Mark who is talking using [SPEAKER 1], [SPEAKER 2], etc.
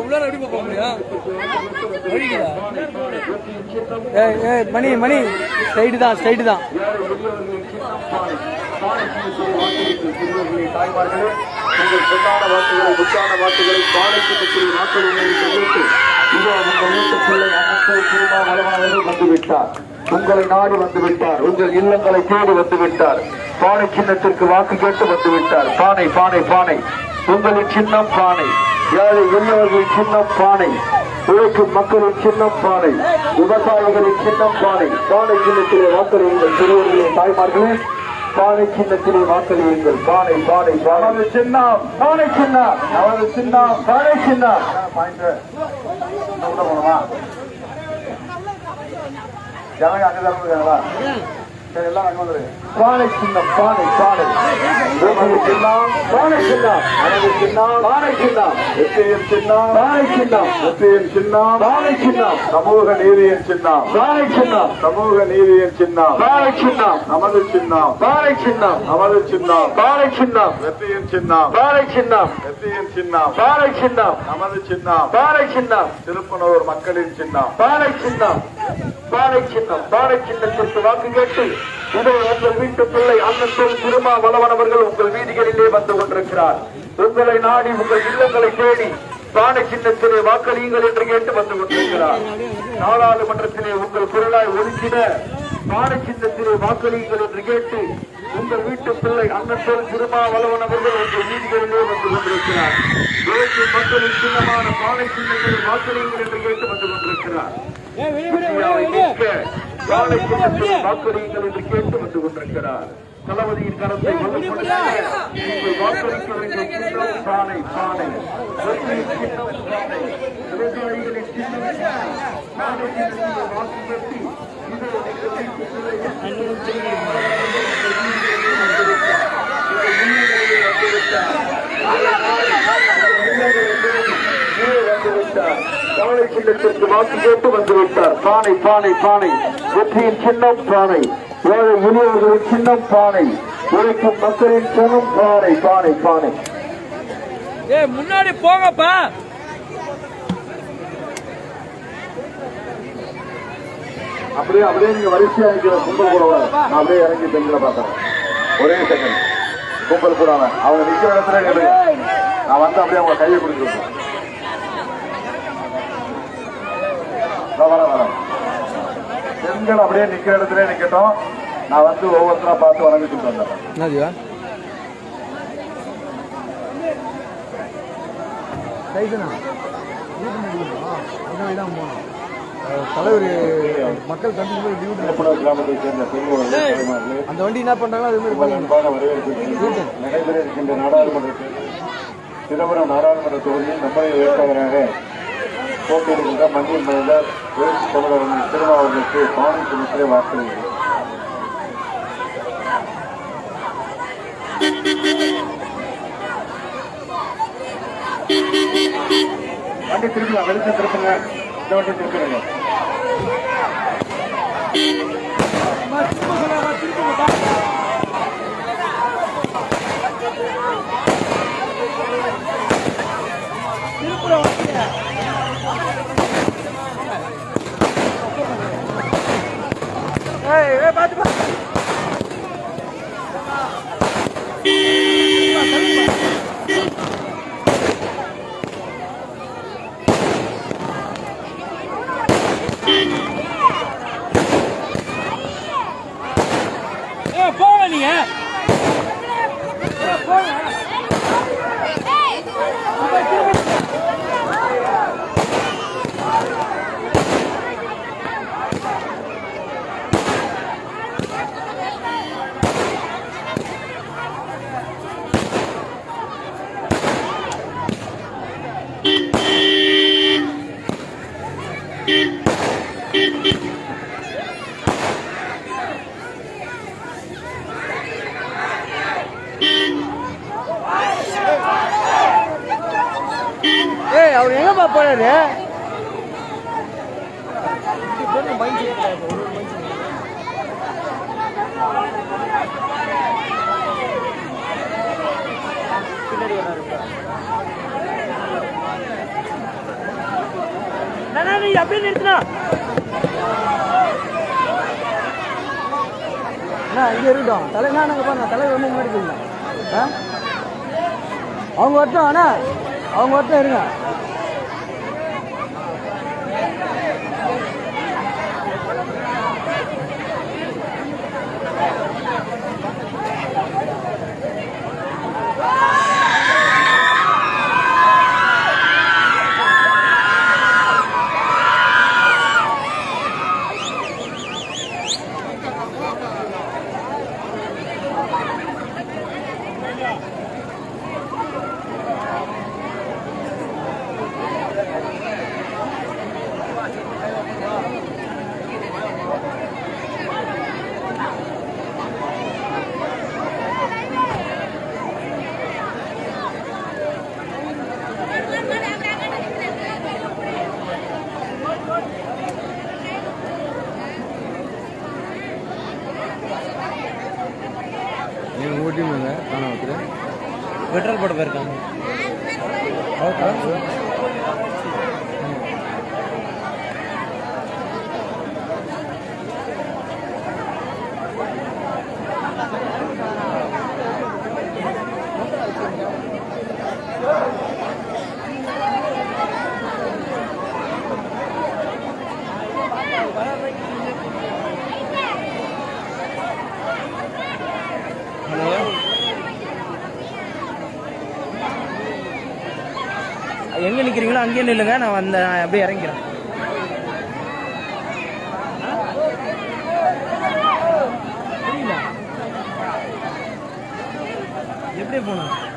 [SPEAKER 1] உள்ளார எப்படி போக முடியும்? மணி மணி ஸ்ட்ரைட்டு தான் ஸ்ட்ரைட்டு தான்.
[SPEAKER 2] தாய்மார்களே, உங்கள் பொன்னான வாக்குகளை முத்தான வாக்குகளை பாலைக்கு பற்றி வாக்களித்து இதோ உங்கள் வீட்டு பிள்ளை அண்ணன் திருமா வளமானவர்கள் வந்துவிட்டார். உங்களை நாடி வந்துவிட்டார். உங்கள் இல்லங்களை தேடி வந்துவிட்டார். பானை சின்னத்திற்கு வாக்கு கேட்டு வந்துவிட்டார். பானை பானை பானை உங்களின் சின்னம் பானை. ஏழை எளியவர்களின் சின்னம் பானை. உழைக்கும் மக்களின் சின்னம் பானை. விவசாயிகளின் சின்னம் பானை. பானை சின்னத்திலே வாக்களியுங்கள். சிறுவர்களே, தாய்மார்களே, பானை சின்னத்திலே வாக்களியுங்கள். பானை பானை நமது சின்னம் பானை சின்னம். நமது சின்னம் பானை சின்னம். போனோமா ஜனங்க அங்கதான் இருக்காங்களா? சரி, எல்லாம் அங்க வந்துரு. பானை சின்னம் பானை பானை சின்னம் பானை சின்னம். நமது சின்னம் பானை சின்னம். வெற்றியின் சின்னம் பானை சின்னம். வெற்றியின் சின்னம் பானை சின்னம். சமூக நீதியின் சின்னம் பானை சின்னம். சமூக நீதியின் சின்னம் பானை சின்னம். நமது சின்னம் பானை சின்னம். நமது சின்னம் பானை சின்னம். வெற்றியின் சின்னம் பானை சின்னம். வெற்றியின் சின்னம் பானை சின்னம். நமது சின்னம் பானை சின்னம். திருப்பனூர் மக்களின் சின்னம் பானை சின்னம். பானை சின்னம். பானை சின்னத்திற்கு வாக்கு கேட்டு இதோ உங்கள் வீட்டு பிள்ளை அண்ணன் திருமா வளவனவர்கள் உங்கள் வீதிகளிலே வந்து கொண்டிருக்கிறார். உங்களை நாடி உங்கள் இல்லங்களை தேடி பானை சின்னத்திலே வாக்களியுங்கள் என்று கேட்டு வந்து கொண்டிருக்கிறார். நாடாளுமன்றத்திலே உங்கள் குரலாய் ஒதுக்கிட பானை சின்னத்திலே வாக்களியுங்கள் என்று கேட்டு உங்கள் வீட்டு பிள்ளை அண்ணன் திருமா வளவனவர்கள் உங்கள் வீதிகளிலே வந்து கொண்டிருக்கிறார். தேசிய மக்களின் சின்னமான பானை சின்னத்திலே வாக்களியுங்கள் என்று கேட்டு வந்து கொண்டிருக்கிறார். பானை சின்னத்திலே வாக்களியுங்கள் என்று கேட்டு வந்து கொண்டிருக்கிறார். தளபதியின் கரத்தை வலுப்படுத்த வாக்களிக்க வேண்டிய சின்னம் பானை பானை. சின்னம் பானை. விவசாயிகளின் சின்னம் பானை சின்னத்திலே வாக்கு பெற்றி பானை சின்னத்திற்கு வாக்கு கேட்டு வந்துவிட்டார். பானை பானை பானை. வெற்றியின் சின்னம் பானை. ஏழை எளியவர்களின் சின்னம் பானை. உழைக்கும் மக்களின் சின்னம் பானை பானை பானை.
[SPEAKER 1] முன்னாடி போங்கப்பா.
[SPEAKER 2] அப்படியே அப்படியே நீங்க வரிசையா இருக்கிற கும்பல் கூட நான் அப்படியே இறங்கி பெண்களை பார்க்கறேன். ஒரே செகண்ட் கும்பல் கூட அவங்க நிக்கிற இடத்துல கேளுங்க. நான் வந்து அப்படியே அவங்க கையை பிடிச்சிருக்கேன். வர பெண்கள் அப்படியே நிக்கிற இடத்துல நிக்கட்டும். நான் வந்து ஒவ்வொருத்தரா பார்த்து வணங்கிட்டு வந்துடுறேன்.
[SPEAKER 1] தலைவர் மக்கள் கிராமத்தை சேர்ந்த அந்த வண்டி என்ன பண்றாங்களோ அது மாதிரி
[SPEAKER 2] நடைபெற இருக்கின்ற நாடாளுமன்றத்தில் சிதம்பரம் நாடாளுமன்ற தொகுதியில் நம்மளை வேட்பாளராக போட்டியிடுகின்ற மண்ணில் மனித எழுச்சி தமிழர் திருமாவர்களுக்கு பானை சின்னத்திலே வாக்களிக்கிறது. வண்டி திருப்பி வெளிச்சம் திருப்புங்க. இந்த வண்டி திருப்பிடுங்க.
[SPEAKER 1] போங்க நீங்க போங்க. அவர் எங்கப்பா போறாரு? பின்னாடி அப்படியே நிறுத்தினா அண்ணா இங்கே இருக்கட்டும் தலைனா நாங்கள் பாருங்க தலைவர் வந்து முன்னாடி போயிடலாம் ஆ அவங்க வரட்டும் அண்ணா அவங்க வரட்டும் இருங்க ஓட்டிங்க காண பெட்ரோல் போட்டு போயிருக்காங்க எங்கே நிற்கிறீங்களோ அங்கேயே நில்லுங்க நான் அப்படியே இறங்கிறேன் புரியல எப்படி போகணும்